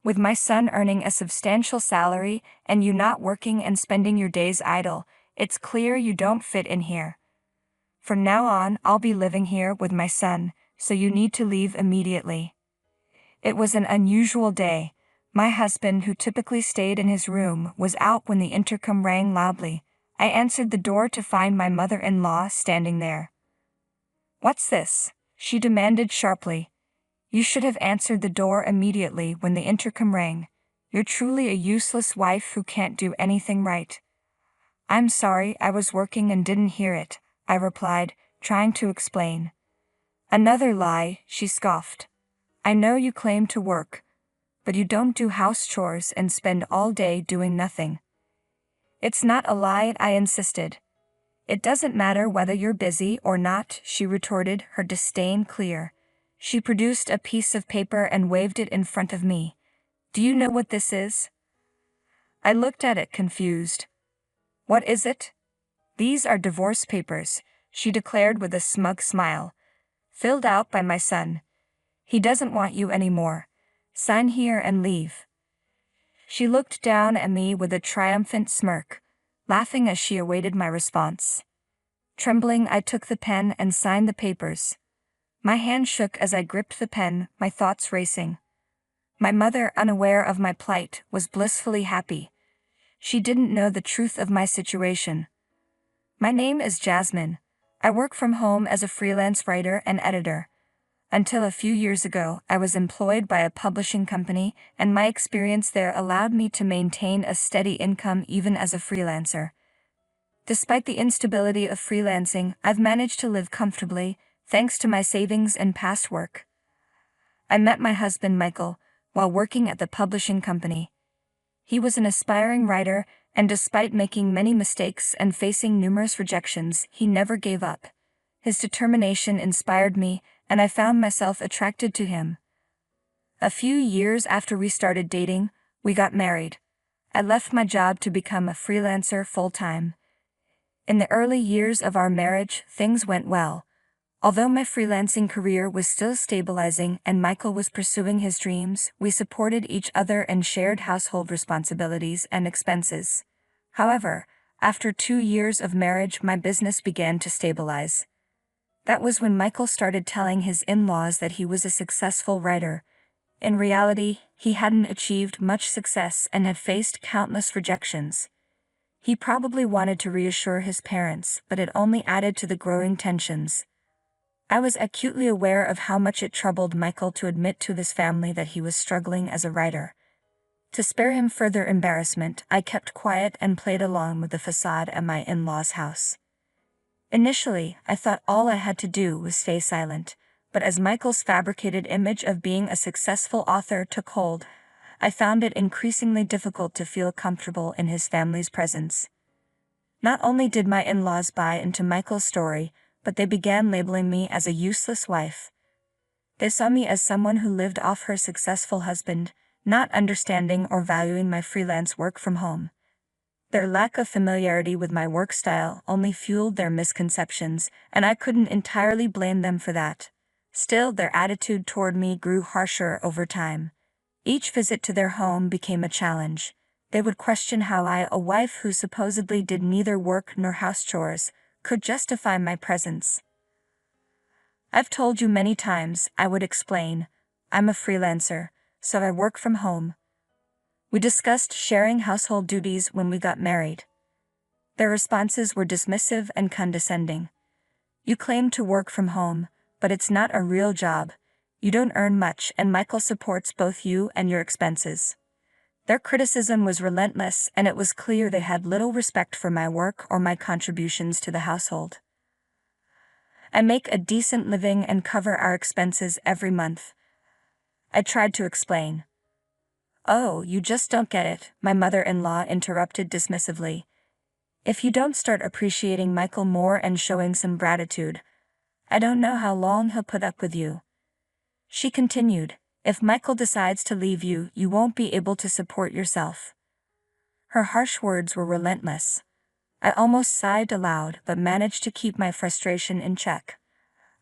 With my son earning a substantial salary and you not working and spending your days idle, it's clear you don't fit in here. From now on, I'll be living here with my son, so you need to leave immediately. It was an unusual day. My husband, who typically stayed in his room, was out when the intercom rang loudly. I answered the door to find my mother-in-law standing there. "What's this?" she demanded sharply. "You should have answered the door immediately when the intercom rang. You're truly a useless wife who can't do anything right." "I'm sorry, I was working and didn't hear it," I replied, trying to explain. "Another lie," she scoffed. "I know you claim to work, but you don't do house chores and spend all day doing nothing." "It's not a lie," I insisted. "It doesn't matter whether you're busy or not," she retorted, her disdain clear. She produced a piece of paper and waved it in front of me. "Do you know what this is?" I looked at it confused. "What is it?" "These are divorce papers," she declared with a smug smile. "Filled out by my son. He doesn't want you anymore. Sign here and leave." She looked down at me with a triumphant smirk, laughing as she awaited my response. Trembling, I took the pen and signed the papers. My hand shook as I gripped the pen, my thoughts racing. My mother, unaware of my plight, was blissfully happy. She didn't know the truth of my situation. "My name is Jasmine. I work from home as a freelance writer and editor. Until a few years ago, I was employed by a publishing company, and my experience there allowed me to maintain a steady income even as a freelancer. Despite the instability of freelancing, I've managed to live comfortably, thanks to my savings and past work." I met my husband Michael while working at the publishing company. He was an aspiring writer, and despite making many mistakes and facing numerous rejections, he never gave up. His determination inspired me, and I found myself attracted to him. A few years after we started dating, we got married. I left my job to become a freelancer full-time. In the early years of our marriage, things went well. Although my freelancing career was still stabilizing and Michael was pursuing his dreams, we supported each other and shared household responsibilities and expenses. However, after 2 years of marriage, my business began to stabilize. That was when Michael started telling his in-laws that he was a successful writer. In reality, he hadn't achieved much success and had faced countless rejections. He probably wanted to reassure his parents, but it only added to the growing tensions. I was acutely aware of how much it troubled Michael to admit to his family that he was struggling as a writer. To spare him further embarrassment, I kept quiet and played along with the facade at my in-laws' house. Initially, I thought all I had to do was stay silent, but as Michael's fabricated image of being a successful author took hold, I found it increasingly difficult to feel comfortable in his family's presence. Not only did my in-laws buy into Michael's story, but they began labeling me as a useless wife. They saw me as someone who lived off her successful husband, not understanding or valuing my freelance work from home. Their lack of familiarity with my work style only fueled their misconceptions, and I couldn't entirely blame them for that. Still, their attitude toward me grew harsher over time. Each visit to their home became a challenge. They would question how I, a wife who supposedly did neither work nor house chores, could justify my presence. "I've told you many times," I would explain. "I'm a freelancer, so I work from home." We discussed sharing household duties when we got married. Their responses were dismissive and condescending. "You claim to work from home, but it's not a real job. You don't earn much, and Michael supports both you and your expenses." Their criticism was relentless, and it was clear they had little respect for my work or my contributions to the household. "I make a decent living and cover our expenses every month," I tried to explain. "Oh, you just don't get it," my mother-in-law interrupted dismissively. "If you don't start appreciating Michael more and showing some gratitude, I don't know how long he'll put up with you." She continued, "If Michael decides to leave you, you won't be able to support yourself." Her harsh words were relentless. I almost sighed aloud but managed to keep my frustration in check.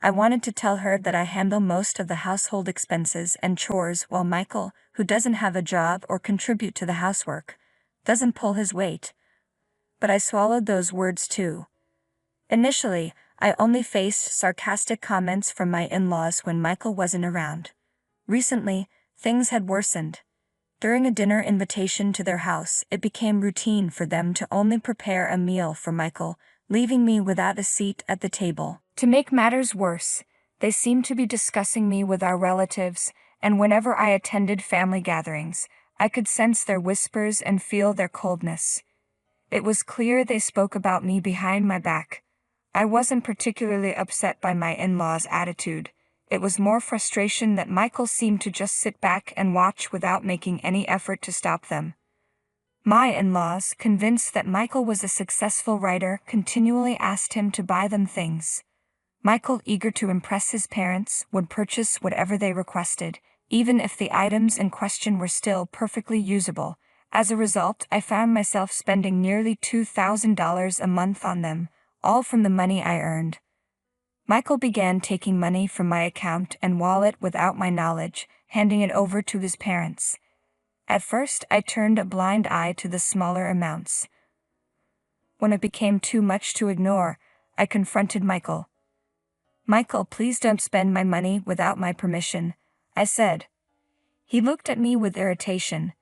I wanted to tell her that I handle most of the household expenses and chores while Michael, who doesn't have a job or contribute to the housework, doesn't pull his weight. But I swallowed those words too. Initially, I only faced sarcastic comments from my in-laws when Michael wasn't around. Recently, things had worsened. During a dinner invitation to their house, it became routine for them to only prepare a meal for Michael, leaving me without a seat at the table. To make matters worse, they seemed to be discussing me with our relatives, and whenever I attended family gatherings, I could sense their whispers and feel their coldness. It was clear they spoke about me behind my back. I wasn't particularly upset by my in-laws' attitude. It was more frustration that Michael seemed to just sit back and watch without making any effort to stop them. My in-laws, convinced that Michael was a successful writer, continually asked him to buy them things. Michael, eager to impress his parents, would purchase whatever they requested, even if the items in question were still perfectly usable. As a result, I found myself spending nearly $2,000 a month on them, all from the money I earned. Michael began taking money from my account and wallet without my knowledge, handing it over to his parents. At first, I turned a blind eye to the smaller amounts. When it became too much to ignore, I confronted Michael. "Michael, please don't spend my money without my permission," I said. He looked at me with irritation.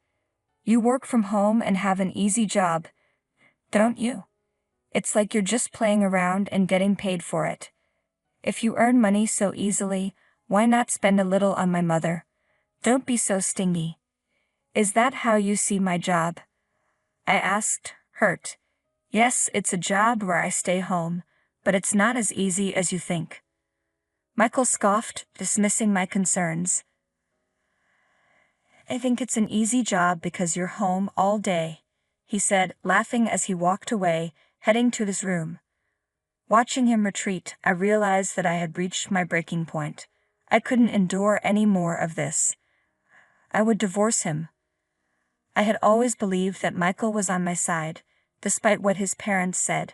"You work from home and have an easy job, don't you? It's like you're just playing around and getting paid for it. If you earn money so easily, why not spend a little on my mother? Don't be so stingy." "Is that how you see my job?" I asked, hurt. "Yes, it's a job where I stay home, but it's not as easy as you think." Michael scoffed, dismissing my concerns. "I think it's an easy job because you're home all day," he said, laughing as he walked away, heading to his room. Watching him retreat, I realized that I had reached my breaking point. I couldn't endure any more of this. I would divorce him. I had always believed that Michael was on my side, despite what his parents said.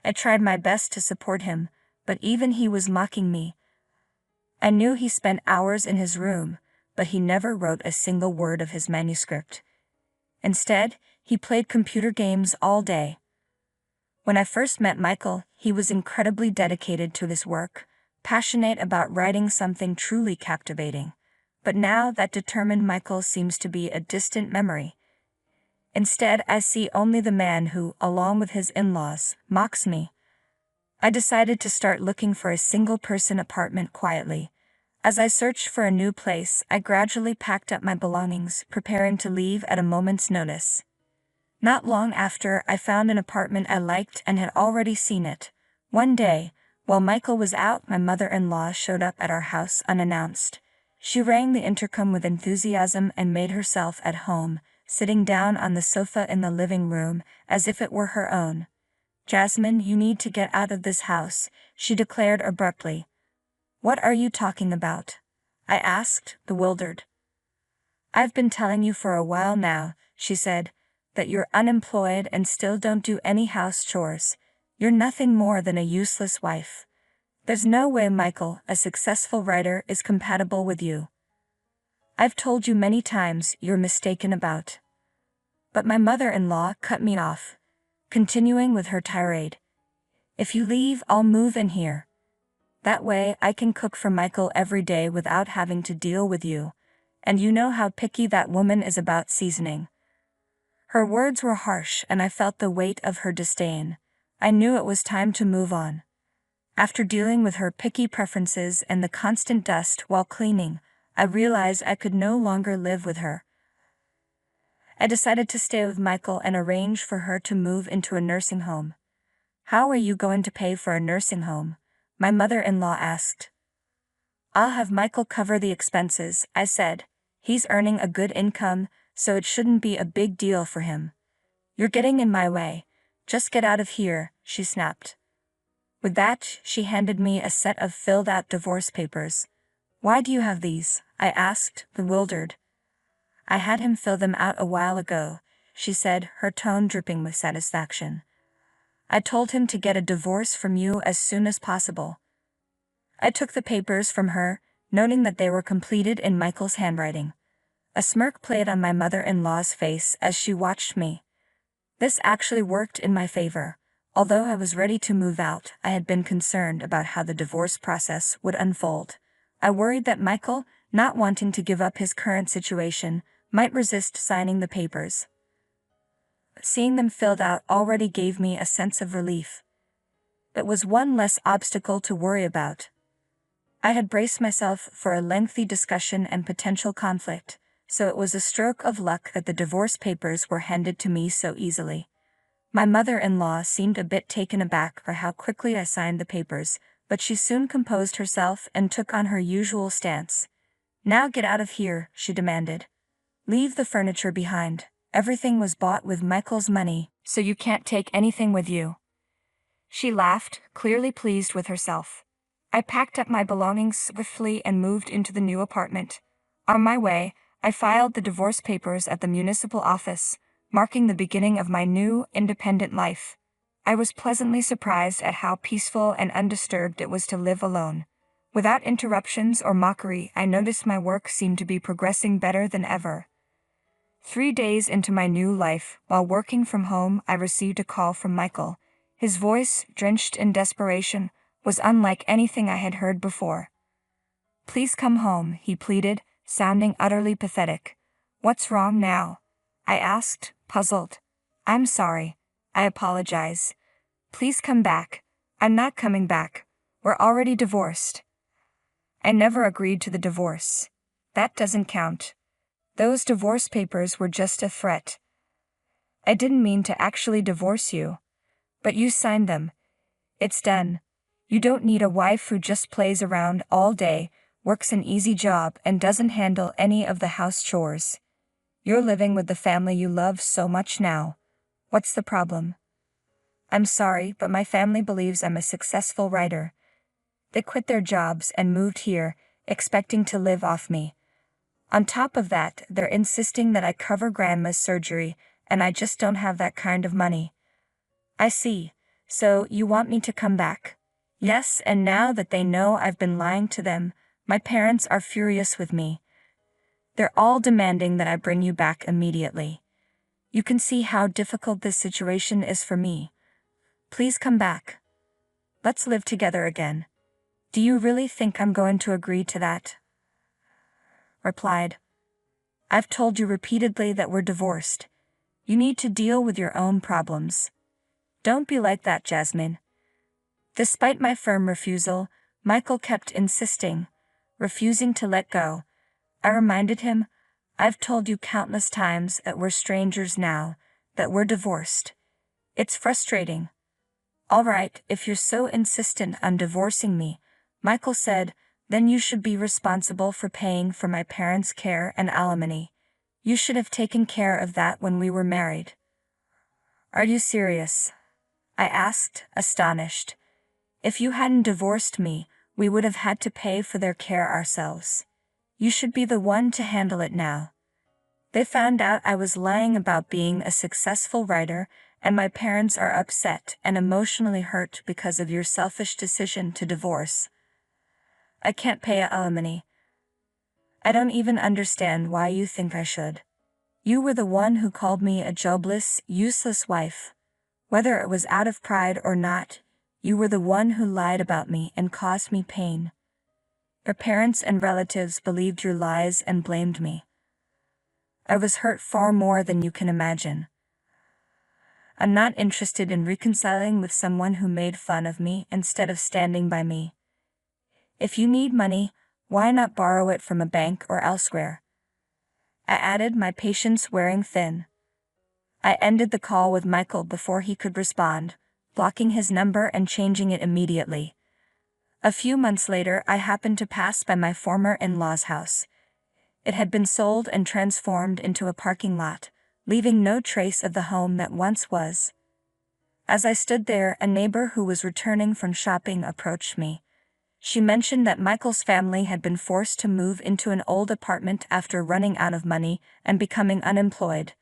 I tried my best to support him, but even he was mocking me. I knew he spent hours in his room, but he never wrote a single word of his manuscript. Instead, he played computer games all day. When I first met Michael, he was incredibly dedicated to his work, passionate about writing something truly captivating. But now that determined Michael seems to be a distant memory. Instead, I see only the man who, along with his in-laws, mocks me. I decided to start looking for a single-person apartment quietly. As I searched for a new place, I gradually packed up my belongings, preparing to leave at a moment's notice. Not long after, I found an apartment I liked and had already seen it. One day, while Michael was out, my mother-in-law showed up at our house unannounced. She rang the intercom with enthusiasm and made herself at home, sitting down on the sofa in the living room, as if it were her own. "Jasmine, you need to get out of this house," she declared abruptly. "What are you talking about?" I asked, bewildered. "I've been telling you for a while now," she said, "that you're unemployed and still don't do any house chores. You're nothing more than a useless wife. There's no way Michael, a successful writer, is compatible with you. I've told you many times you're mistaken about." But my mother-in-law cut me off, continuing with her tirade. "If you leave, I'll move in here. That way I can cook for Michael every day without having to deal with you, and you know how picky that woman is about seasoning." Her words were harsh and I felt the weight of her disdain. I knew it was time to move on. After dealing with her picky preferences and the constant dust while cleaning, I realized I could no longer live with her. I decided to stay with Michael and arrange for her to move into a nursing home. "How are you going to pay for a nursing home?" my mother-in-law asked. "I'll have Michael cover the expenses," I said. "He's earning a good income, so it shouldn't be a big deal for him." "You're getting in my way. Just get out of here," she snapped. With that, she handed me a set of filled-out divorce papers. "Why do you have these?" I asked, bewildered. "I had him fill them out a while ago," she said, her tone dripping with satisfaction. "I told him to get a divorce from you as soon as possible." I took the papers from her, noting that they were completed in Michael's handwriting. A smirk played on my mother-in-law's face as she watched me. This actually worked in my favor. Although I was ready to move out, I had been concerned about how the divorce process would unfold. I worried that Michael, not wanting to give up his current situation, might resist signing the papers. Seeing them filled out already gave me a sense of relief. It was one less obstacle to worry about. I had braced myself for a lengthy discussion and potential conflict, so it was a stroke of luck that the divorce papers were handed to me so easily. My mother-in-law seemed a bit taken aback by how quickly I signed the papers, but she soon composed herself and took on her usual stance. "Now get out of here," she demanded. "Leave the furniture behind. Everything was bought with Michael's money, so you can't take anything with you." She laughed, clearly pleased with herself. I packed up my belongings swiftly and moved into the new apartment. On my way, I filed the divorce papers at the municipal office, marking the beginning of my new, independent life. I was pleasantly surprised at how peaceful and undisturbed it was to live alone. Without interruptions or mockery, I noticed my work seemed to be progressing better than ever. 3 days into my new life, while working from home, I received a call from Michael. His voice, drenched in desperation, was unlike anything I had heard before. "Please come home," he pleaded, sounding utterly pathetic. "What's wrong now?" I asked, puzzled. "I'm sorry. I apologize. Please come back." "I'm not coming back. We're already divorced." I never agreed to the divorce. That doesn't count. Those divorce papers were just a threat. I didn't mean to actually divorce you. But you signed them. It's done. You don't need a wife who just plays around all day, works an easy job, and doesn't handle any of the house chores. You're living with the family you love so much now. What's the problem? "I'm sorry, but my family believes I'm a successful writer. They quit their jobs and moved here, expecting to live off me. On top of that, they're insisting that I cover Grandma's surgery, and I just don't have that kind of money." "I see. So you want me to come back?" "Yes, and now that they know I've been lying to them, my parents are furious with me. They're all demanding that I bring you back immediately. You can see how difficult this situation is for me. Please come back. Let's live together again." "Do you really think I'm going to agree to that?" Replied. "I've told you repeatedly that we're divorced. You need to deal with your own problems. Don't be like that, Jasmine." Despite my firm refusal, Michael kept insisting, refusing to let go. I reminded him, "I've told you countless times that we're strangers now, that we're divorced. It's frustrating." "All right, if you're so insistent on divorcing me," Michael said, "then you should be responsible for paying for my parents' care and alimony. You should have taken care of that when we were married." "Are you serious?" I asked, astonished. "If you hadn't divorced me, we would have had to pay for their care ourselves. You should be the one to handle it now." They found out I was lying about being a successful writer, and my parents are upset and emotionally hurt because of your selfish decision to divorce. I can't pay alimony. I don't even understand why you think I should. You were the one who called me a jobless, useless wife. Whether it was out of pride or not, you were the one who lied about me and caused me pain. Your parents and relatives believed your lies and blamed me. I was hurt far more than you can imagine. I'm not interested in reconciling with someone who made fun of me instead of standing by me. If you need money, why not borrow it from a bank or elsewhere? I added, my patience wearing thin. I ended the call with Michael before he could respond, blocking his number and changing it immediately. A few months later, I happened to pass by my former in-law's house. It had been sold and transformed into a parking lot, leaving no trace of the home that once was. As I stood there, a neighbor who was returning from shopping approached me. She mentioned that Michael's family had been forced to move into an old apartment after running out of money and becoming unemployed.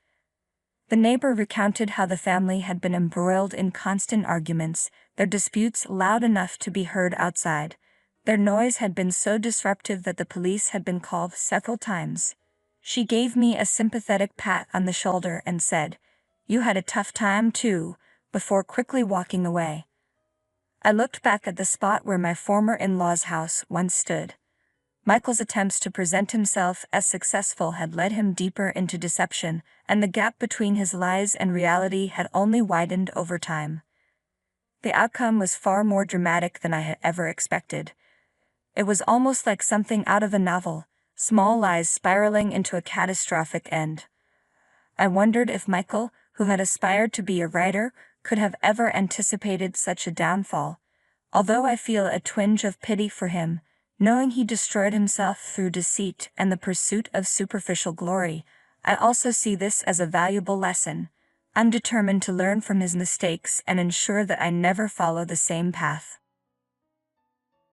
The neighbor recounted how the family had been embroiled in constant arguments, their disputes loud enough to be heard outside. Their noise had been so disruptive that the police had been called several times. She gave me a sympathetic pat on the shoulder and said, "You had a tough time too," before quickly walking away. I looked back at the spot where my former in-law's house once stood. Michael's attempts to present himself as successful had led him deeper into deception, and the gap between his lies and reality had only widened over time. The outcome was far more dramatic than I had ever expected. It was almost like something out of a novel, small lies spiraling into a catastrophic end. I wondered if Michael, who had aspired to be a writer, could have ever anticipated such a downfall. Although I feel a twinge of pity for him, knowing he destroyed himself through deceit and the pursuit of superficial glory, I also see this as a valuable lesson. I'm determined to learn from his mistakes and ensure that I never follow the same path.